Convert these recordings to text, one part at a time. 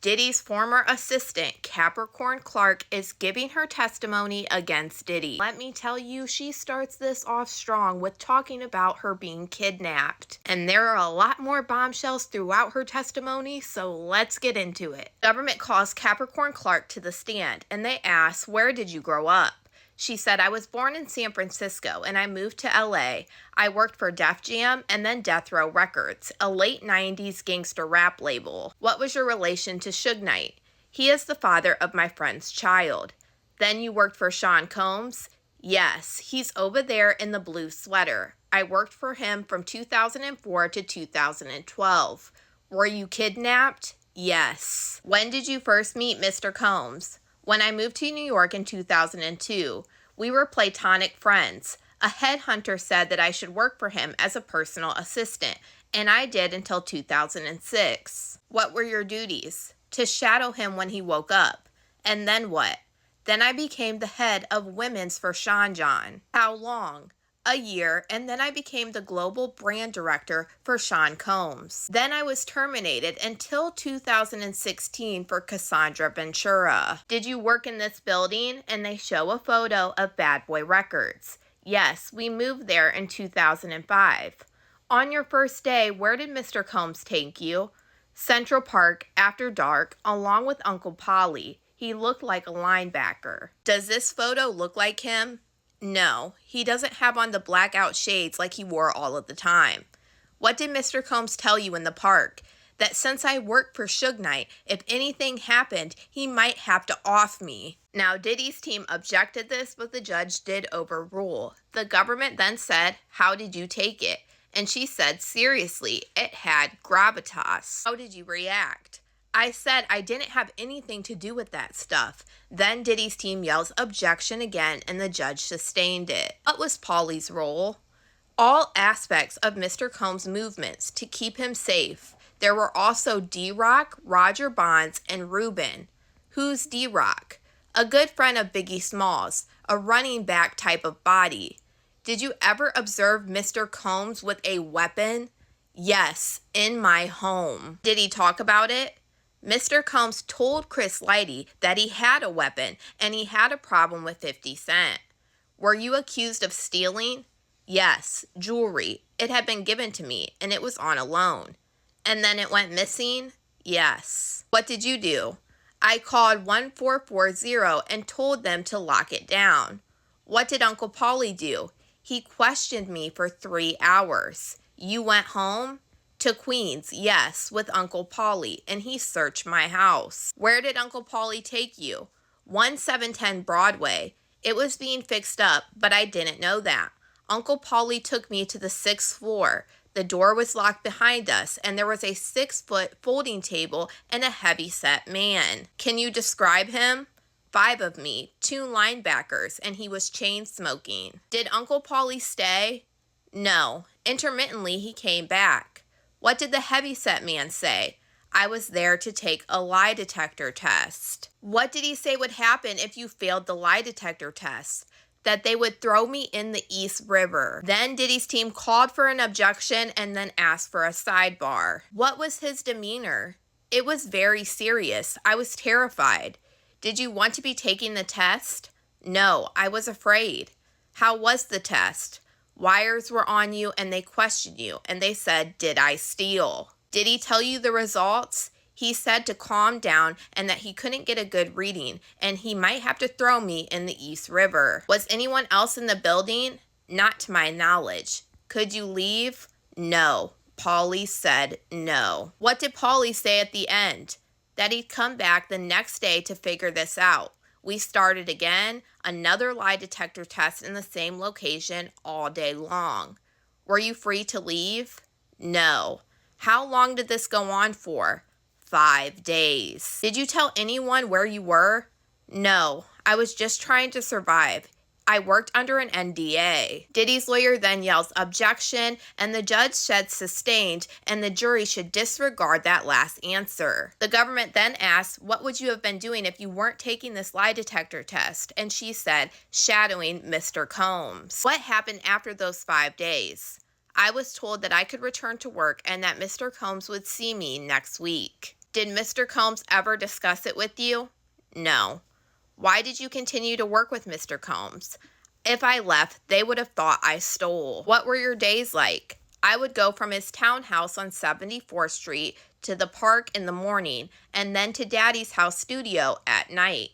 Diddy's former assistant, Capricorn Clark, is giving her testimony against Diddy. Let me tell you, she starts this off strong with talking about her being kidnapped. And there are a lot more bombshells throughout her testimony, so let's get into it. Government calls Capricorn Clark to the stand, and they ask, "Where did you grow up?" She said, "I was born in San Francisco and I moved to LA. I worked for Def Jam and then Death Row Records, a late 90s gangster rap label. What was your relation to Suge Knight? He is the father of my friend's child. Then you worked for Sean Combs? Yes, he's over there in the blue sweater. I worked for him from 2004 to 2012. Were you kidnapped? Yes. When did you first meet Mr. Combs? When I moved to New York in 2002, we were platonic friends. A headhunter said that I should work for him as a personal assistant, and I did until 2006. What were your duties? To shadow him when he woke up. And then what? Then I became the head of women's for Sean John. How long? A year, and then I became the global brand director for Sean Combs. Then I was terminated until 2016 for Cassandra Ventura. Did you work in this building? And they show a photo of Bad Boy Records. Yes, we moved there in 2005. On your first day, where did Mr. Combs take you? Central Park after dark, along with Uncle Polly. He looked like a linebacker. Does this photo look like him? No, he doesn't have on the blackout shades like he wore all of the time. What did Mr. Combs tell you in the park? That since I worked for Suge Knight, if anything happened, he might have to off me. Now, Diddy's team objected this, but the judge did overrule. The government then said, "How did you take it?" And she said, "Seriously, it had gravitas." How did you react? I said I didn't have anything to do with that stuff. Then Diddy's team yells objection again, and the judge sustained it. What was Paulie's role? All aspects of Mr. Combs' movements to keep him safe. There were also D-Rock, Roger Bonds, and Ruben. Who's D-Rock? A good friend of Biggie Smalls, a running back type of body. Did you ever observe Mr. Combs with a weapon? Yes, in my home. Did he talk about it? Mr. Combs told Chris Lighty that he had a weapon and he had a problem with 50 Cent. Were you accused of stealing? Yes, jewelry. It had been given to me and it was on a loan. And then it went missing? Yes. What did you do? I called 1440 and told them to lock it down. What did Uncle Paulie do? He questioned me for 3 hours. You went home? To Queens, yes, with Uncle Paulie, and he searched my house. Where did Uncle Paulie take you? 1710 Broadway. It was being fixed up, but I didn't know that. Uncle Paulie took me to the 6th floor. The door was locked behind us, and there was a 6-foot folding table and a heavy-set man. Can you describe him? 5 of me, 2 linebackers, and he was chain smoking. Did Uncle Paulie stay? No. Intermittently, he came back. What did the heavyset man say? I was there to take a lie detector test. What did he say would happen if you failed the lie detector test? That they would throw me in the East River. Then Diddy's team called for an objection and then asked for a sidebar. What was his demeanor? It was very serious. I was terrified. Did you want to be taking the test? No, I was afraid. How was the test? Wires were on you and they questioned you and they said, did I steal? Did he tell you the results? He said to calm down and that he couldn't get a good reading and he might have to throw me in the East River. Was anyone else in the building? Not to my knowledge. Could you leave? No. Paulie said no. What did Paulie say at the end? That he'd come back the next day to figure this out. We started again, another lie detector test in the same location all day long. Were you free to leave? No. How long did this go on for? 5 days. Did you tell anyone where you were? No. I was just trying to survive. I worked under an NDA. Diddy's lawyer then yells objection, and the judge said sustained, and the jury should disregard that last answer. The government then asked, what would you have been doing if you weren't taking this lie detector test? And she said, shadowing Mr. Combs. What happened after those 5 days? I was told that I could return to work and that Mr. Combs would see me next week. Did Mr. Combs ever discuss it with you? No. Why did you continue to work with Mr. Combs? If I left, they would have thought I stole. What were your days like? I would go from his townhouse on 74th Street to the park in the morning and then to Daddy's house studio at night.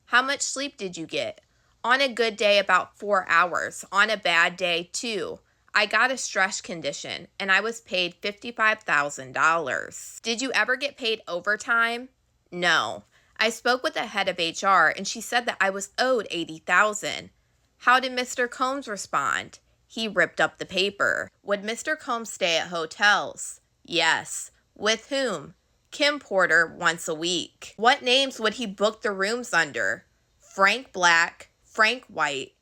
How much sleep did you get? On a good day, about 4 hours. On a bad day, 2. I got a stress condition and I was paid $55,000. Did you ever get paid overtime? No. I spoke with the head of HR and she said that I was owed $80,000. How did Mr. Combs respond? He ripped up the paper. Would Mr. Combs stay at hotels? Yes. With whom? Kim Porter once a week. What names would he book the rooms under? Frank Black, Frank White,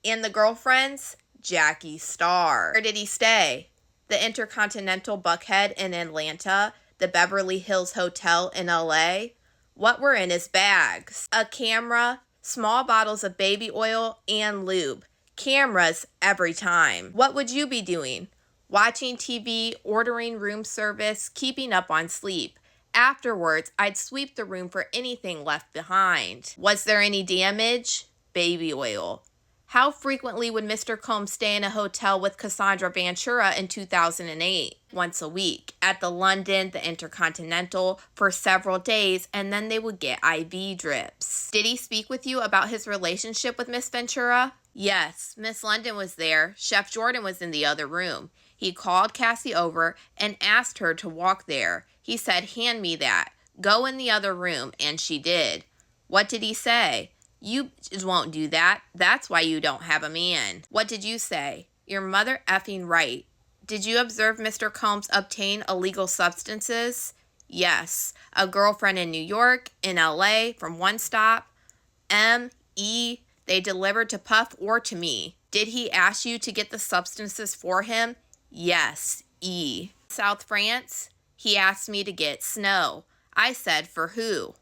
and the girlfriends? Jackie Starr. Where did he stay? The Intercontinental Buckhead in Atlanta, the Beverly Hills Hotel in LA. What were in his bags? A camera, small bottles of baby oil, and lube. Cameras every time. What would you be doing? Watching TV, ordering room service, keeping up on sleep. Afterwards, I'd sweep the room for anything left behind. Was there any damage? Baby oil. How frequently would Mr. Combs stay in a hotel with Cassandra Ventura in 2008? Once a week. At the London, the Intercontinental, for several days, and then they would get IV drips. Did he speak with you about his relationship with Miss Ventura? Yes, Miss London was there. Chef Jordan was in the other room. He called Cassie over and asked her to walk there. He said, hand me that. Go in the other room, and she did. What did he say? You just won't do that. That's why you don't have a man. What did you say? Your mother effing right. Did you observe Mr. Combs obtain illegal substances? Yes. A girlfriend in New York, in LA, from one stop. M.E. They delivered to Puff or to me. Did he ask you to get the substances for him? Yes. E. South France? He asked me to get snow. I said, for who?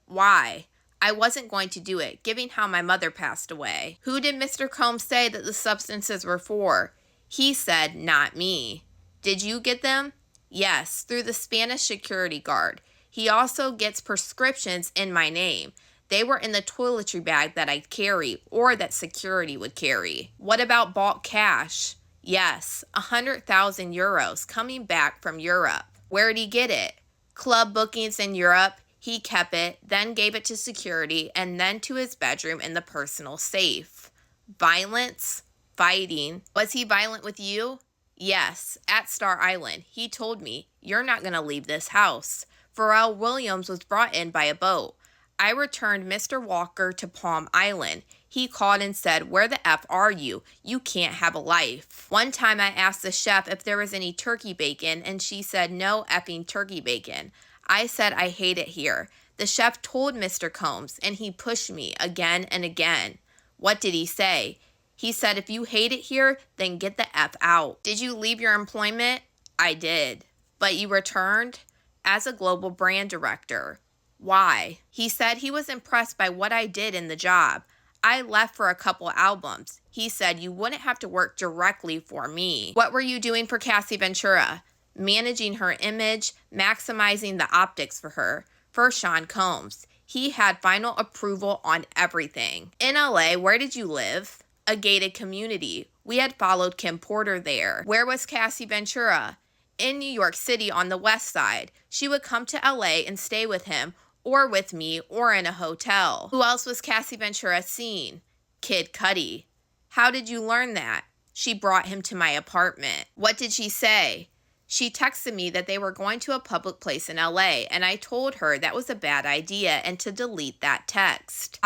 Why? I wasn't going to do it, given how my mother passed away. Who did Mr. Combs say that the substances were for? He said, not me. Did you get them? Yes, through the Spanish security guard. He also gets prescriptions in my name. They were in the toiletry bag that I'd carry or that security would carry. What about bulk cash? Yes, 100,000 euros coming back from Europe. Where'd he get it? Club bookings in Europe. He kept it, then gave it to security, and then to his bedroom in the personal safe. Violence? Fighting. Was he violent with you? Yes, at Star Island. He told me, you're not going to leave this house. Pharrell Williams was brought in by a boat. I returned Mr. Walker to Palm Island. He called and said, where the F are you? You can't have a life. One time I asked the chef if there was any turkey bacon, and she said, no effing turkey bacon. I said I hate it here. The chef told Mr. Combs, and he pushed me again and again. What did he say? He said, if you hate it here, then get the F out. Did you leave your employment? I did. But you returned? As a global brand director. Why? He said he was impressed by what I did in the job. I left for a couple albums. He said you wouldn't have to work directly for me. What were you doing for Cassie Ventura? Managing her image, maximizing the optics for her. For Sean Combs. He had final approval on everything. In LA, where did you live? A gated community. We had followed Kim Porter there. Where was Cassie Ventura? In New York City on the west side. She would come to LA and stay with him, or with me, or in a hotel. Who else was Cassie Ventura seen? Kid Cudi. How did you learn that? She brought him to my apartment. What did she say? She texted me that they were going to a public place in LA, and I told her that was a bad idea and to delete that text.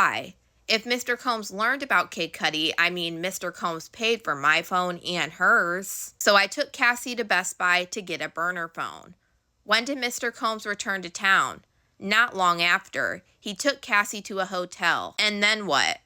If Mr. Combs learned about Kid Cudi, I mean Mr. Combs paid for my phone and hers. So I took Cassie to Best Buy to get a burner phone. When did Mr. Combs return to town? Not long after. He took Cassie to a hotel. And then what?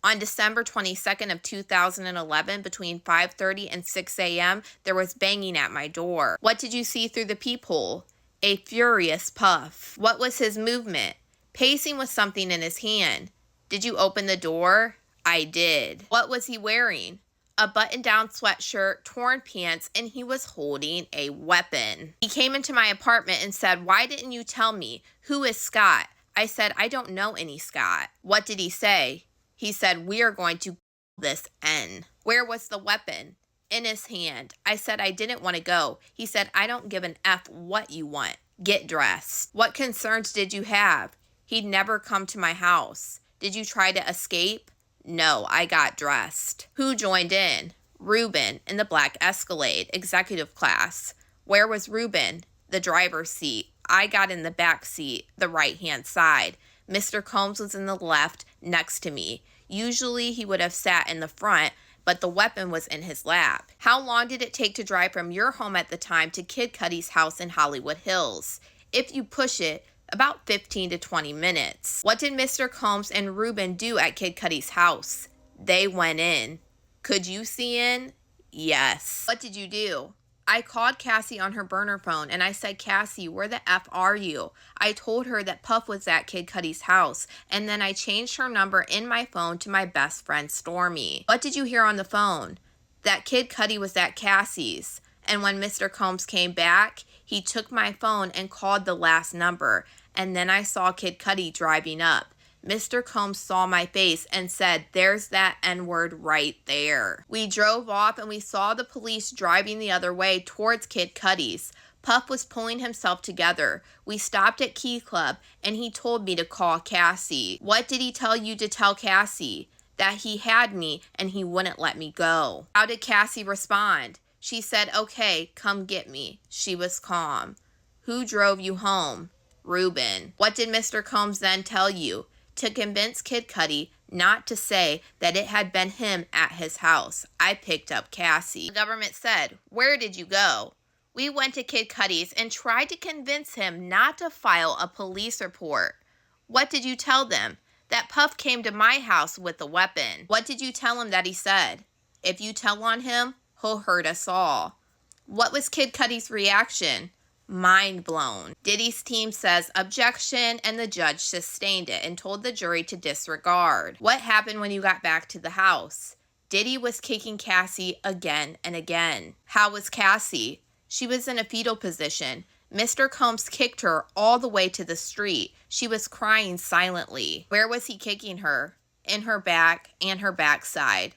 On December 22nd of 2011, between 5:30 and 6 a.m., there was banging at my door. What did you see through the peephole? A furious Puff. What was his movement? Pacing with something in his hand. Did you open the door? I did. What was he wearing? a button-down sweatshirt, torn pants, and he was holding a weapon. He came into my apartment and said, "Why didn't you tell me? Who is Scott?" I said, "I don't know any Scott." What did he say? He said, "We are going to this N." Where was the weapon? In his hand. I said I didn't want to go. He said, "I don't give an F what you want. Get dressed." What concerns did you have? He'd never come to my house. Did you try to escape? No, I got dressed. Who joined in? Ruben in the black Escalade, executive class. Where was Ruben? The driver's seat. I got in the back seat, the right-hand side. Mr. Combs was in the left, next to me. Usually he would have sat in the front, but the weapon was in his lap. How long did it take to drive from your home at the time to Kid Cudi's house in Hollywood Hills? If you push it, about 15 to 20 minutes. What did Mr. Combs and Ruben do at Kid Cudi's house? They went in. Could you see in? Yes. What did you do? I called Cassie on her burner phone and I said, "Cassie, where the F are you?" I told her that Puff was at Kid Cudi's house, and then I changed her number in my phone to my best friend Stormy. What did you hear on the phone? That Kid Cudi was at Cassie's, and when Mr. Combs came back, he took my phone and called the last number, and then I saw Kid Cudi driving up. Mr. Combs saw my face and said, "There's that N-word right there." We drove off and we saw the police driving the other way towards Kid Cudi's. Puff was pulling himself together. We stopped at Key Club and he told me to call Cassie. What did he tell you to tell Cassie? That he had me and he wouldn't let me go. How did Cassie respond? She said, "Okay, come get me." She was calm. Who drove you home? Ruben. What did Mr. Combs then tell you? To convince Kid Cudi not to say that it had been him at his house. I picked up Cassie. The government said, "Where did you go?" We went to Kid Cudi's and tried to convince him not to file a police report. What did you tell them? That Puff came to my house with a weapon. What did you tell him that he said? If you tell on him, he'll hurt us all. What was Kid Cudi's reaction? Mind blown. Diddy's team says objection, and the judge sustained it and told the jury to disregard. What happened when you got back to the house? Diddy was kicking Cassie again and again. How was Cassie? She was in a fetal position. Mr. Combs kicked her all the way to the street. She was crying silently. Where was he kicking her? In her back and her backside.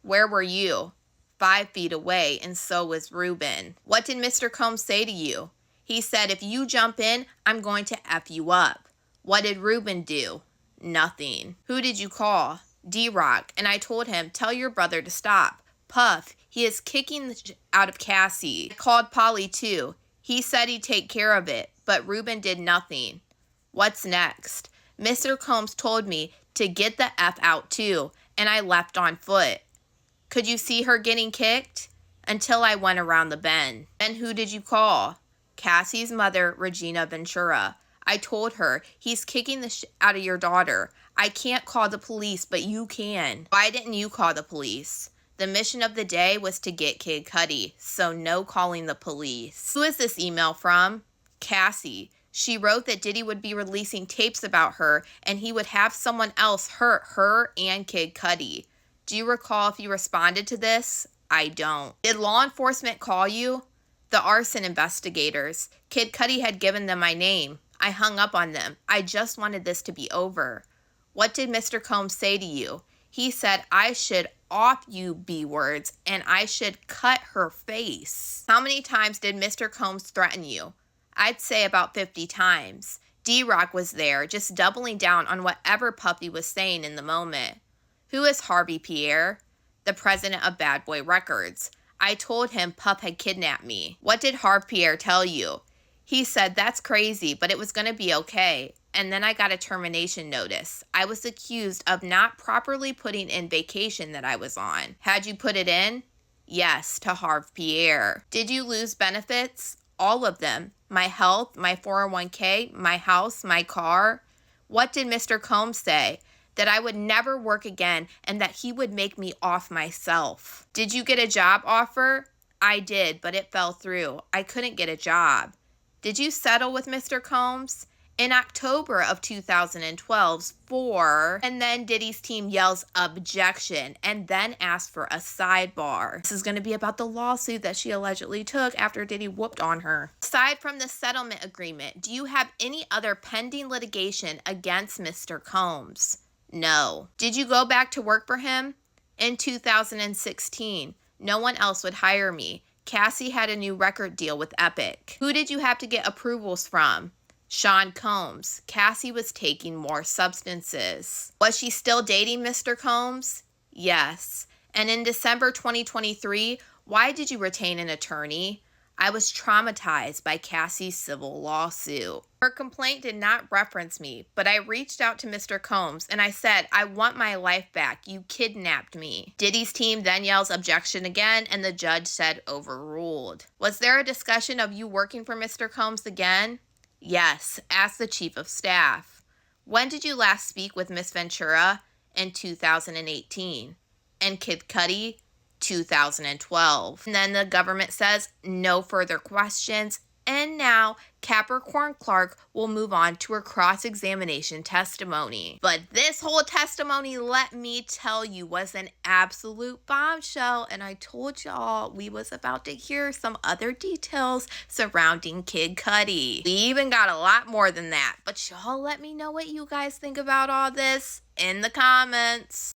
Where were you? 5 feet away, and so was Ruben. What did Mr. Combs say to you? He said, "If you jump in, I'm going to F you up." What did Ruben do? Nothing. Who did you call? D-Rock, and I told him, "Tell your brother to stop. Puff, he is kicking the out of Cassie." I called Polly too. He said he'd take care of it, but Ruben did nothing. What's next? Mr. Combs told me to get the F out too, and I left on foot. Could you see her getting kicked? Until I went around the bend. Then who did you call? Cassie's mother, Regina Ventura. I told her, "He's kicking the out of your daughter. I can't call the police, but you can." Why didn't you call the police? The mission of the day was to get Kid Cudi, so no calling the police. Who is this email from? Cassie. She wrote that Diddy would be releasing tapes about her and he would have someone else hurt her and Kid Cudi. Do you recall if you responded to this? I don't. Did law enforcement call you? The arson investigators. Kid Cudi had given them my name. I hung up on them. I just wanted this to be over. What did Mr. Combs say to you? He said I should off you B-words and I should cut her face. How many times did Mr. Combs threaten you? I'd say about 50 times. D-Rock was there, just doubling down on whatever Puffy was saying in the moment. Who is Harvey Pierre? The president of Bad Boy Records. I told him Puff had kidnapped me. What did Harv Pierre tell you? He said that's crazy, but it was going to be okay. And then I got a termination notice. I was accused of not properly putting in vacation that I was on. Had you put it in? Yes, to Harv Pierre. Did you lose benefits? All of them. My health, my 401k, my house, my car. What did Mr. Combs say? That I would never work again and that he would make me off myself. Did you get a job offer? I did, but it fell through. I couldn't get a job. Did you settle with Mr. Combs? In October of 2012's 4, and then Diddy's team yells objection and then asks for a sidebar. This is going to be about the lawsuit that she allegedly took after Diddy whooped on her. Aside from the settlement agreement, do you have any other pending litigation against Mr. Combs? No. Did you go back to work for him? In 2016, no one else would hire me. Cassie had a new record deal with Epic. Who did you have to get approvals from? Sean Combs. Cassie was taking more substances. Was she still dating Mr. Combs? Yes. And in December 2023, why did you retain an attorney? I was traumatized by Cassie's civil lawsuit. Her complaint did not reference me, but I reached out to Mr. Combs and I said, I want my life back. You kidnapped me. Diddy's team then yells objection again, and the judge said overruled. Was there a discussion of you working for Mr. Combs again? Yes, asked the chief of staff. When did you last speak with Miss Ventura? In 2018. And Kid Cudi? 2012. And then the government says no further questions. And now Capricorn Clark will move on to her cross-examination testimony. But this whole testimony, let me tell you, was an absolute bombshell. And I told y'all we was about to hear some other details surrounding Kid Cudi. We even got a lot more than that. But y'all let me know what you guys think about all this in the comments.